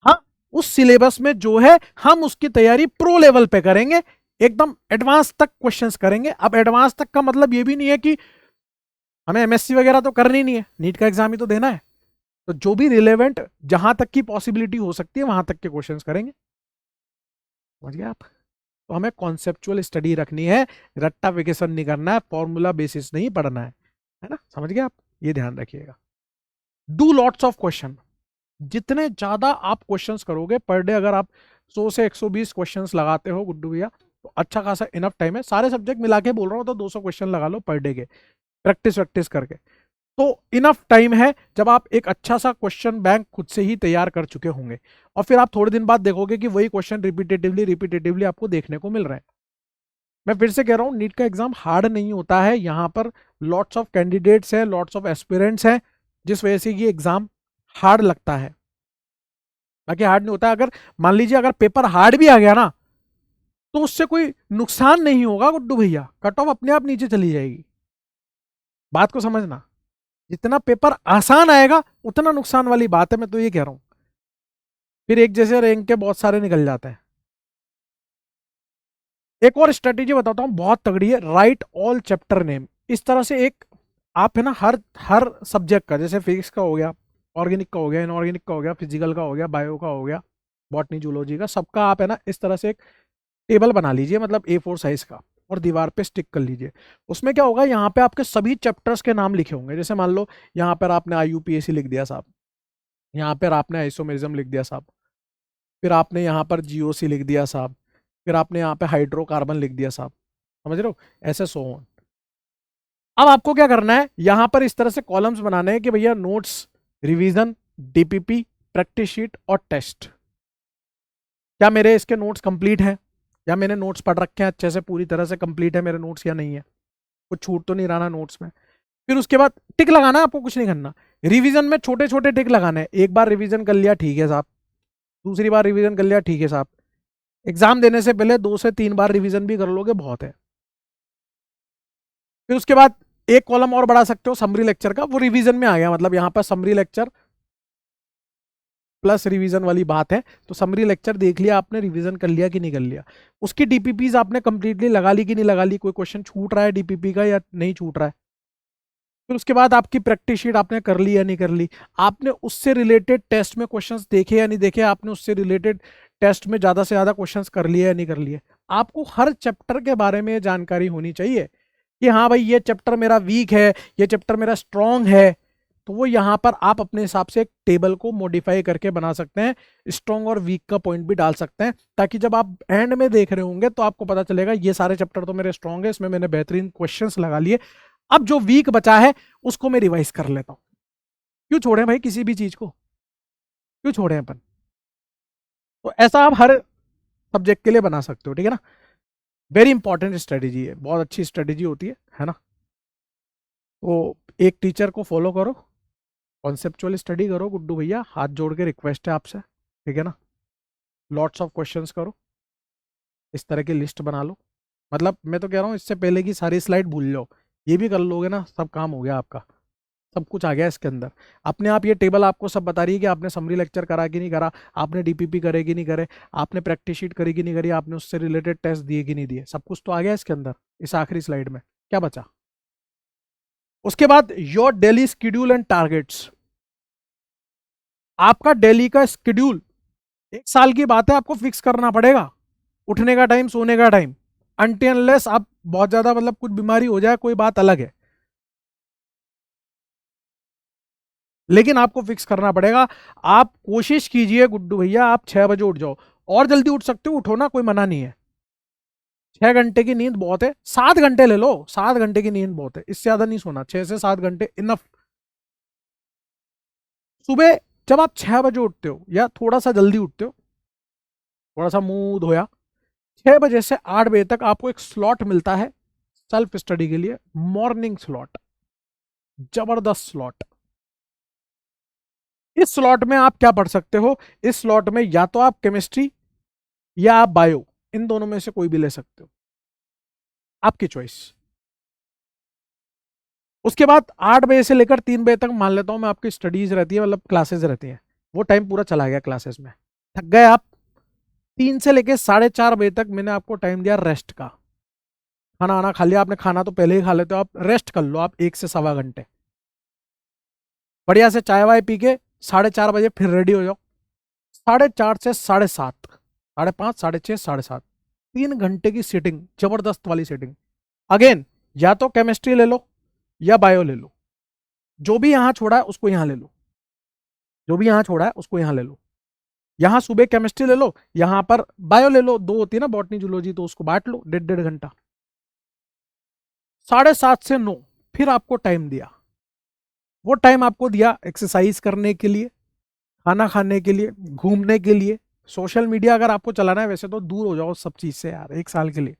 हाँ, उस सिलेबस में जो है हम उसकी तैयारी प्रो लेवल पे करेंगे, एकदम एडवांस तक क्वेश्चंस करेंगे। अब एडवांस तक का मतलब ये भी नहीं है कि हमें एमएससी वगैरह तो करनी नहीं है, नीट का एग्जाम ही तो देना है। तो जो भी रिलेवेंट, जहां तक की पॉसिबिलिटी हो सकती है वहां तक के क्वेश्चंस करेंगे। समझ गए आप? तो हमें कॉन्सेप्चुअल स्टडी रखनी है, रट्टाफिकेशन नहीं करना है, फॉर्मूला बेसिस नहीं पढ़ना है ना? समझ गए आप? ये ध्यान रखिएगा। Do lots of question. जितने ज्यादा आप क्वेश्चंस करोगे पर डे, अगर आप 100 से 120 क्वेश्चंस लगाते हो गुड्डू भैया, तो अच्छा खासा इनफ टाइम है। सारे सब्जेक्ट मिला के बोल रहा हूँ तो 200 क्वेश्चन लगा लो पर डे के, प्रैक्टिस वैक्टिस करके। तो इनफ टाइम है जब आप एक अच्छा सा क्वेश्चन बैंक खुद से ही तैयार कर चुके होंगे। और फिर आप थोड़े दिन बाद देखोगे कि वही क्वेश्चन रिपीटेटिवली रिपीटेटिवली आपको देखने को मिल रहे हैं। मैं फिर से कह रहा हूं, नीट का एग्जाम हार्ड नहीं होता है। यहां पर लॉट्स ऑफ कैंडिडेट्स हैं, लॉट्स ऑफ एस्पिरेंट्स हैं, जिस वजह से ये एग्जाम हार्ड लगता है। बाकी हार्ड नहीं होता। अगर मान लीजिए अगर पेपर हार्ड भी आ गया ना, तो उससे कोई नुकसान नहीं होगा गुड्डू भैया, कट ऑफ अपने आप नीचे चली जाएगी। बात को समझना, जितना पेपर आसान आएगा उतना नुकसान वाली बात है, मैं तो ये कह रहा हूं। फिर एक जैसे रैंक के बहुत सारे निकल जाते हैं। एक और स्ट्रेटेजी बताता हूं, बहुत तगड़ी है, राइट ऑल चैप्टर नेम। इस तरह से एक आप है ना, हर हर सब्जेक्ट का, जैसे फिजिक्स का हो गया, ऑर्गेनिक का हो गया, इनऑर्गेनिक का हो गया, फिजिकल का हो गया, बायो का हो गया, बॉटनी जूलॉजी का, सबका आप है ना इस तरह से एक टेबल बना लीजिए, मतलब A4 साइज का, और दीवार पे स्टिक कर लीजिए। उसमें क्या होगा, यहाँ पे आपके सभी चैप्टर्स के नाम लिखे होंगे। जैसे मान लो यहाँ पर आपने IUPAC लिख दिया साहब, यहाँ पर आपने आइसोमेरिज्म लिख दिया साहब, फिर आपने यहाँ पर GOC लिख दिया साहब, फिर आपने यहाँ पे हाइड्रोकार्बन लिख दिया साहब। समझ रहे हो? ऐसे सो ऑन। अब आपको क्या करना है, यहां पर इस तरह से कॉलम्स बनाने हैं कि भैया notes, revision, DPP, practice sheet और टेस्ट। क्या मेरे इसके नोट्स कंप्लीट हैं, या मैंने नोट्स पढ़ रखे हैं अच्छे से, पूरी तरह से कंप्लीट है मेरे नोट्स या नहीं है, कुछ छूट तो नहीं रहा ना नोट्स में। फिर उसके बाद टिक लगाना है, आपको कुछ नहीं करना। रिवीजन में छोटे छोटे टिक लगाने हैं। एक बार रिवीजन कर लिया ठीक है साहब, दूसरी बार रिवीजन कर लिया ठीक है साहब। एग्जाम देने से पहले 2 से 3 बार रिवीजन भी कर लोगे बहुत है। फिर उसके बाद एक कॉलम और बढ़ा सकते हो समरी लेक्चर का, वो रिवीजन में आ गया, मतलब यहाँ पर समरी लेक्चर प्लस रिवीजन वाली बात है। तो समरी लेक्चर देख लिया आपने, रिवीजन कर लिया कि नहीं कर लिया, उसकी DPPs आपने कंप्लीटली लगा ली कि नहीं लगा ली, कोई क्वेश्चन छूट रहा है DPP का या नहीं छूट रहा है। फिर उसके बाद आपकी प्रैक्टिस शीट आपने कर ली या नहीं कर ली, आपने उससे रिलेटेड टेस्ट में क्वेश्चंस देखे या नहीं देखे, आपने उससे रिलेटेड टेस्ट में ज्यादा से ज्यादा क्वेश्चंस कर लिए या नहीं कर लिए। आपको हर चैप्टर के बारे में जानकारी होनी चाहिए। कि हाँ भाई ये चैप्टर मेरा वीक है, ये चैप्टर मेरा स्ट्रॉन्ग है, तो वो यहाँ पर आप अपने हिसाब से एक टेबल को मॉडिफाई करके बना सकते हैं, स्ट्रॉन्ग और वीक का पॉइंट भी डाल सकते हैं, ताकि जब आप एंड में देख रहे होंगे तो आपको पता चलेगा ये सारे चैप्टर तो मेरे स्ट्रॉन्ग है, इसमें मैंने बेहतरीन क्वेश्चंस लगा लिए, अब जो वीक बचा है उसको मैं रिवाइज कर लेता हूँ। क्यों छोड़े भाई किसी भी चीज को, क्यों छोड़े अपन? तो ऐसा आप हर सब्जेक्ट के लिए बना सकते हो, ठीक है ना। वेरी इंपॉर्टेंट स्ट्रेटेजी है, बहुत अच्छी स्ट्रेटेजी होती है ना। तो एक टीचर को फॉलो करो, कॉन्सेप्चुअल स्टडी करो गुड्डू भैया, हाथ जोड़ के रिक्वेस्ट है आपसे, ठीक है ना। लॉट्स ऑफ क्वेश्चंस करो, इस तरह की लिस्ट बना लो, मतलब मैं तो कह रहा हूँ इससे पहले की सारी स्लाइड भूल जाओ, ये भी कर लोगे ना, सब काम हो गया आपका, सब कुछ आ गया इसके अंदर। अपने आप ये टेबल आपको सब बता रही है कि आपने समरी लेक्चर करा कि नहीं करा, आपने डीपीपी करे कि नहीं करे, आपने प्रैक्टिस शीट करी कि नहीं करी, आपने उससे रिलेटेड टेस्ट दिए कि नहीं दिए, सब कुछ तो आ गया इसके अंदर। इस आखिरी स्लाइड में क्या बचा? उसके बाद your daily schedule and targets. आपका डेली का स्केड्यूल 1 साल की बात है, आपको फिक्स करना पड़ेगा, उठने का टाइम, सोने का टाइम, अनटिल अनलेस आप बहुत ज्यादा मतलब कुछ बीमारी हो जाए कोई बात अलग है, लेकिन आपको फिक्स करना पड़ेगा। आप कोशिश कीजिए गुड्डू भैया आप 6 बजे उठ जाओ, और जल्दी उठ सकते हो उठो ना, कोई मना नहीं है। 6 घंटे की नींद बहुत है, 7 घंटे ले लो, 7 घंटे की नींद बहुत है, इससे ज्यादा नहीं सोना, 6 से 7 घंटे इनफ। सुबह जब आप 6 बजे उठते हो या थोड़ा सा जल्दी उठते हो, थोड़ा सा मुंह धोया, 6 बजे से 8 बजे तक आपको एक स्लॉट मिलता है सेल्फ स्टडी के लिए, मॉर्निंग स्लॉट, जबरदस्त स्लॉट। इस स्लॉट में आप क्या पढ़ सकते हो? इस स्लॉट में या तो आप केमिस्ट्री या आप बायो, इन दोनों में से कोई भी ले सकते हो, आपकी चॉइस। उसके बाद 8 बजे से लेकर 3 बजे तक मान लेता हूं मैं आपकी स्टडीज रहती है, मतलब क्लासेस रहती हैं, वो टाइम पूरा चला गया क्लासेस में, थक गए आप। 3 से लेकर 4:30 बजे तक मैंने आपको टाइम दिया रेस्ट का। खाना आना खा लिया आपने, खाना तो पहले ही खा लेते हो आप, रेस्ट कर लो आप 1 से 1.25 घंटे, बढ़िया से चाय वाय पी के 4:30 बजे फिर रेडी हो जाओ। 4:30 से 7:30, 5:30, 6:30, 7:30, 3 घंटे की सीटिंग, जबरदस्त वाली सीटिंग। अगेन या तो केमिस्ट्री ले लो या बायो ले लो, जो भी यहां छोड़ा है उसको यहां ले लो, जो भी यहां छोड़ा है उसको यहां ले लो। यहां सुबह केमिस्ट्री ले लो, यहां पर बायो ले लो, दो होती है ना बॉटनी जूलॉजी, तो उसको बांट लो 1.5 घंटा। 7:30 से 9 फिर आपको टाइम दिया, वो टाइम आपको दिया एक्सरसाइज करने के लिए, खाना खाने के लिए, घूमने के लिए। सोशल मीडिया अगर आपको चलाना है वैसे तो दूर हो जाओ सब चीज से यार, 1 साल के लिए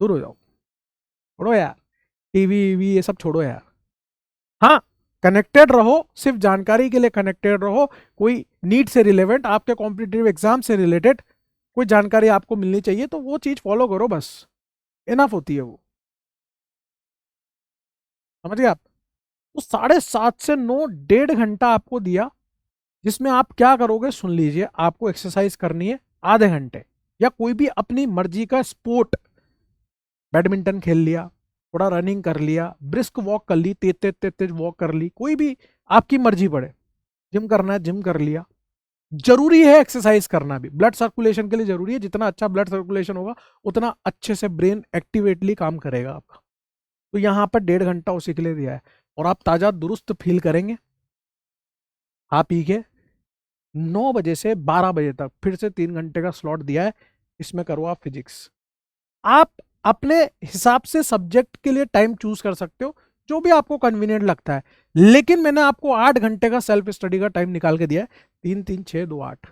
दूर हो जाओ, छोड़ो यार, टीवी वीवी ये सब छोड़ो यार। हाँ, कनेक्टेड रहो, सिर्फ जानकारी के लिए कनेक्टेड रहो, कोई नीट से रिलेवेंट, आपके कॉम्पिटिटिव एग्जाम से रिलेटेड कोई जानकारी आपको मिलनी चाहिए तो वो चीज फॉलो करो, बस इनफ होती है वो, समझ गए आप। तो 7:30 से 9 1.5 घंटा आपको दिया, जिसमें आप क्या करोगे सुन लीजिए। आपको एक्सरसाइज करनी है आधे घंटे, या कोई भी अपनी मर्जी का स्पोर्ट, बैडमिंटन खेल लिया, थोड़ा रनिंग कर लिया, ब्रिस्क वॉक कर ली, तेज तेज तेज तेज वॉक कर ली, कोई भी आपकी मर्जी पड़े। जिम करना है जिम कर लिया। जरूरी है एक्सरसाइज करना भी, ब्लड सर्कुलेशन के लिए जरूरी है, जितना अच्छा ब्लड सर्कुलेशन होगा उतना अच्छे से ब्रेन एक्टिवेटली काम करेगा आपका। तो यहाँ पर 1.5 घंटा उसी के लिए दिया है, और आप ताजा दुरुस्त फील करेंगे। आप पी के 9 बजे से 12 बजे तक फिर से 3 घंटे का स्लॉट दिया है, इसमें करो आप फिजिक्स। आप अपने हिसाब से सब्जेक्ट के लिए टाइम चूज कर सकते हो, जो भी आपको कन्वीनियंट लगता है, लेकिन मैंने आपको 8 घंटे का सेल्फ स्टडी का टाइम निकाल के दिया है, 3 3 6 2 8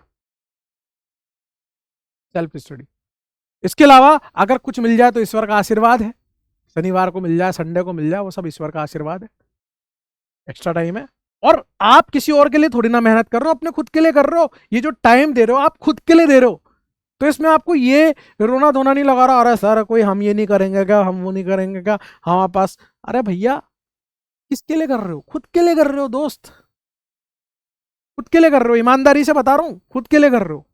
सेल्फ स्टडी। इसके अलावा अगर कुछ मिल जाए तो ईश्वर का आशीर्वाद है, शनिवार को मिल जाए, संडे को मिल जाए, वो सब ईश्वर का आशीर्वाद है, एक्स्ट्रा टाइम है। और आप किसी और के लिए थोड़ी ना मेहनत कर रहे हो, अपने खुद के लिए कर रहे हो, ये जो टाइम दे रहे हो आप खुद के लिए दे रहे हो। तो इसमें आपको ये रोना धोना नहीं लगा रहा, अरे सर कोई हम ये नहीं करेंगे क्या, हम वो नहीं करेंगे क्या हमारे पास। अरे भैया किसके लिए कर रहे हो? खुद के लिए कर रहे हो दोस्त, खुद के लिए कर रहे हो, ईमानदारी से बता रहा हूं, खुद के लिए कर रहे हो।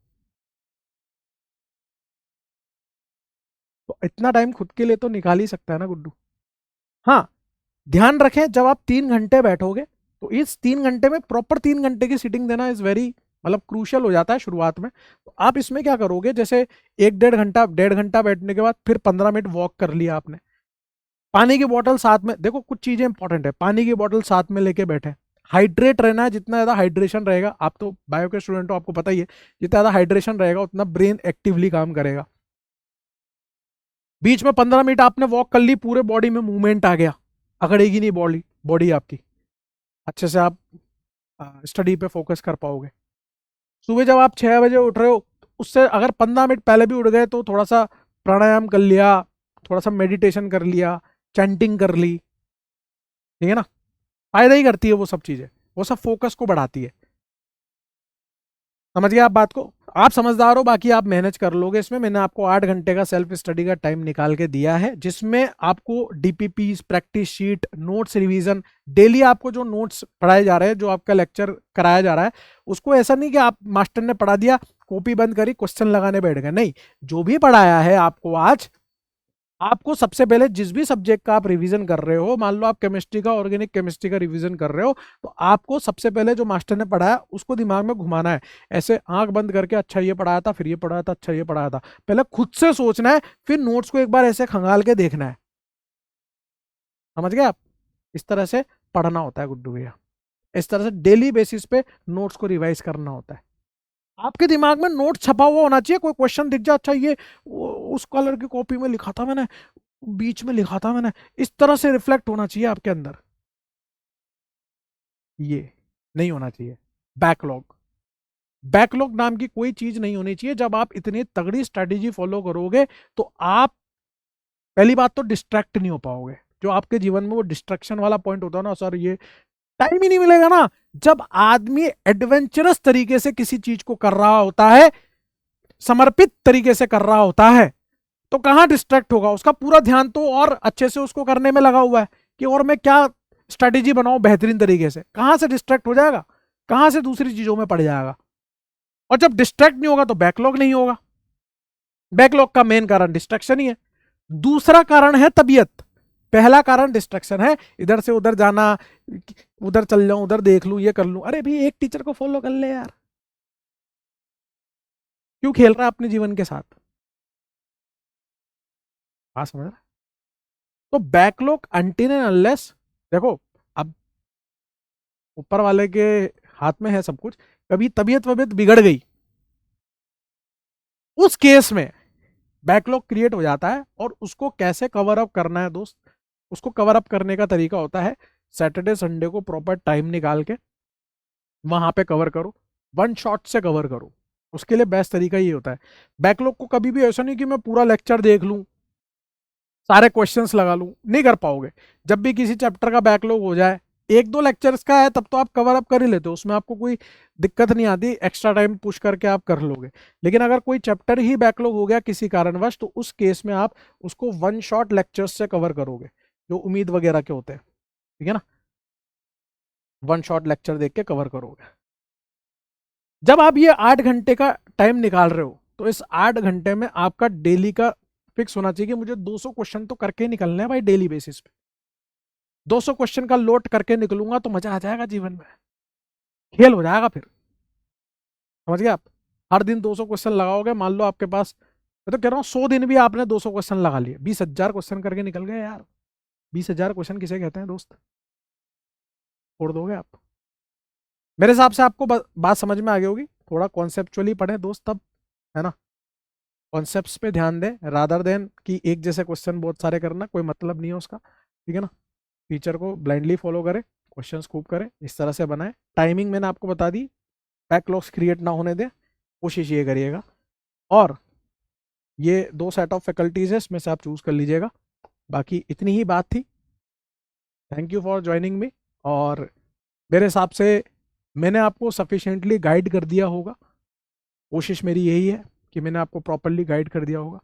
तो इतना टाइम खुद के लिए तो निकाल ही सकता है ना गुड्डू। हाँ, ध्यान रखें जब आप 3 घंटे बैठोगे तो इस 3 घंटे में प्रॉपर 3 घंटे की सीटिंग देना इज वेरी मतलब क्रूशियल हो जाता है शुरुआत में। तो आप इसमें क्या करोगे, जैसे 1 1.5 घंटा, 1.5 घंटा बैठने के बाद फिर 15 मिनट वॉक कर लिया आपने, पानी की बोतल साथ में, देखो कुछ चीजें इंपॉर्टेंट है, पानी की बोतल साथ में लेके बैठे, हाइड्रेट रहना है, जितना ज्यादा हाइड्रेशन रहेगा, आप तो बायो के स्टूडेंट हो आपको पता ही है, जितना ज्यादा हाइड्रेशन रहेगा उतना ब्रेन एक्टिवली काम करेगा। बीच में 15 मिनट आपने वॉक कर ली, पूरे बॉडी में मूवमेंट आ गया, अकड़ेगी नहीं बॉडी, बॉडी आपकी, अच्छे से आप स्टडी पे फोकस कर पाओगे। सुबह जब आप 6 बजे उठ रहे हो, उससे अगर 15 मिनट पहले भी उठ गए तो थोड़ा सा प्राणायाम कर लिया, थोड़ा सा मेडिटेशन कर लिया, चैंटिंग कर ली, ठीक है ना, फायदा ही करती है वो सब चीजें, वो सब फोकस को बढ़ाती है। समझ गए आप बात को? आप समझदार हो, बाकी आप मैनेज कर लोगे इसमें। मैंने आपको 8 घंटे का सेल्फ स्टडी का टाइम निकाल के दिया है, जिसमें आपको DPP, practice sheet, notes revision, daily आपको जो नोट्स पढ़ाए जा रहे हैं, जो आपका लेक्चर कराया जा रहा है, उसको ऐसा नहीं कि आप मास्टर ने पढ़ा दिया, कॉपी बंद करी, क्वेश्चन लगाने बैठ गए, नहीं, जो भी पढ़ाया है आपको आज, आपको सबसे पहले जिस भी सब्जेक्ट का आप रिवीजन कर रहे हो, मान लो आप केमिस्ट्री का, ऑर्गेनिक केमिस्ट्री का रिवीजन कर रहे हो, तो आपको सबसे पहले जो मास्टर ने पढ़ाया उसको दिमाग में घुमाना है, ऐसे आंख बंद करके, अच्छा ये पढ़ाया था, फिर ये पढ़ाया था, अच्छा ये पढ़ाया था, पहले खुद से सोचना है, फिर नोट्स को एक बार ऐसे खंगाल के देखना है। समझ गए आप? इस तरह से पढ़ना होता है गुड्डू भैया, इस तरह से डेली बेसिस पे नोट्स को रिवाइज करना होता है। आपके दिमाग में नोट छपा हुआ होना चाहिए, कोई क्वेश्चन दिख जाए, अच्छा ये उस कलर की कॉपी में लिखा था मैंने, बीच में लिखा था मैंने, इस तरह से रिफ्लेक्ट होना चाहिए आपके अंदर, ये नहीं होना चाहिए। बैकलॉग, बैकलॉग नाम की कोई चीज नहीं होनी चाहिए। जब आप इतनी तगड़ी स्ट्रेटेजी फॉलो करोगे तो आप पहली बात तो डिस्ट्रैक्ट नहीं हो पाओगे, जो आपके जीवन में वो डिस्ट्रैक्शन वाला पॉइंट होता है ना, सर ये टाइम ही नहीं मिलेगा ना। जब आदमी एडवेंचरस तरीके से किसी चीज को कर रहा होता है, समर्पित तरीके से कर रहा होता है, तो कहां डिस्ट्रैक्ट होगा, उसका पूरा ध्यान तो और अच्छे से उसको करने में लगा हुआ है कि और मैं क्या स्ट्रेटेजी बनाऊं बेहतरीन तरीके से, कहां से डिस्ट्रैक्ट हो जाएगा, कहां से दूसरी चीजों में पड़ जाएगा। और जब डिस्ट्रैक्ट नहीं होगा तो बैकलॉग नहीं होगा। बैकलॉग का मेन कारण डिस्ट्रैक्शन ही है। दूसरा कारण है तबीयत, पहला कारण डिस्ट्रैक्शन है, इधर से उधर जाना, उधर चल जाऊं, उधर देख लूं, ये कर लूं, अरे भाई एक टीचर को फॉलो कर ले यार, क्यों खेल रहा है अपने जीवन के साथ। हाँ समझ रहा है? तो बैकलॉग अनटिल एंड अनलेस, देखो अब ऊपर वाले के हाथ में है सब कुछ, कभी तबीयत वबीयत बिगड़ गई, उस केस में बैकलॉग क्रिएट हो जाता है। और उसको कैसे कवर अप करना है दोस्त, उसको कवर अप करने का तरीका होता है, सैटरडे संडे को प्रॉपर टाइम निकाल के वहां पे कवर करो, वन शॉट से कवर करो। उसके लिए बेस्ट तरीका ये होता है। बैकलॉग को कभी भी ऐसा नहीं कि मैं पूरा लेक्चर देख लूं, सारे क्वेश्चंस लगा लूं, नहीं कर पाओगे। जब भी किसी चैप्टर का बैकलॉग हो जाए, एक दो लेक्चर्स का है तब तो आप कवर अप कर ही लेते हो, उसमें आपको कोई दिक्कत नहीं आती, एक्स्ट्रा टाइम पुश करके आप कर लोगे। लेकिन अगर कोई चैप्टर ही बैकलॉग हो गया किसी कारणवश, तो उस केस में आप उसको वन शॉट लेक्चर्स से कवर करोगे, जो उम्मीद वगैरह के होते हैं, ठीक है ना, वन शॉट लेक्चर देख के कवर करोगे। जब आप ये 8 घंटे का टाइम निकाल रहे हो, तो इस 8 घंटे में आपका डेली का फिक्स होना चाहिए कि मुझे 200 क्वेश्चन तो करके ही निकलने हैं भाई, डेली बेसिस पे 200 क्वेश्चन का लोड करके निकलूंगा तो मजा आ जाएगा जीवन में, खेल हो जाएगा फिर। समझ गए आप? हर दिन 200 क्वेश्चन लगाओगे, मान लो आपके पास, मैं तो कह रहा हूँ 100 दिन भी आपने 200 क्वेश्चन लगा लिए, 20,000 क्वेश्चन करके निकल गए यार। 20,000 क्वेश्चन किसे कहते हैं दोस्त, छोड़ दोगे आप? मेरे हिसाब से आपको बात समझ में आ गई होगी। थोड़ा कॉन्सेप्चुअली पढ़ें दोस्त तब, है ना, कॉन्सेप्ट्स पे ध्यान दें रादर देन कि एक जैसे क्वेश्चन बहुत सारे करना, कोई मतलब नहीं है उसका, ठीक है ना। टीचर को ब्लाइंडली फॉलो करें, क्वेश्चंस खूब करें, इस तरह से बनाएं। टाइमिंग मैंने आपको बता दी, बैकलॉग्स क्रिएट ना होने दें, कोशिश ये करिएगा। और ये 2 सेट ऑफ फैकल्टीज है, इसमें से आप चूज कर लीजिएगा। बाकी इतनी ही बात थी। Thank you for joining me. और मेरे हिसाब से मैंने आपको सफिशिएंटली गाइड कर दिया होगा, कोशिश मेरी यही है कि मैंने आपको प्रॉपरली गाइड कर दिया होगा।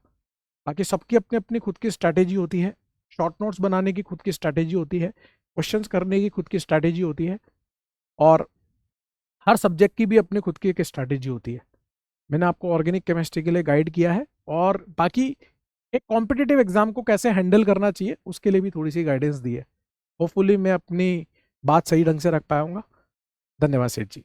बाकी सबकी अपनी अपनी खुद की स्ट्रैटेजी होती है, शॉर्ट नोट्स बनाने की खुद की स्ट्रैटेजी होती है, क्वेश्चंस करने की खुद की स्ट्रैटेजी होती है, और हर सब्जेक्ट की भी अपनी खुद की एक स्ट्रैटेजी होती है। मैंने आपको ऑर्गेनिक केमिस्ट्री के लिए गाइड किया है, और बाकी एक कॉम्पिटिटिव एग्जाम को कैसे हैंडल करना चाहिए उसके लिए भी थोड़ी सी गाइडेंस दी है। होपफुली मैं अपनी बात सही ढंग से रख पाऊंगा। धन्यवाद सेठ जी।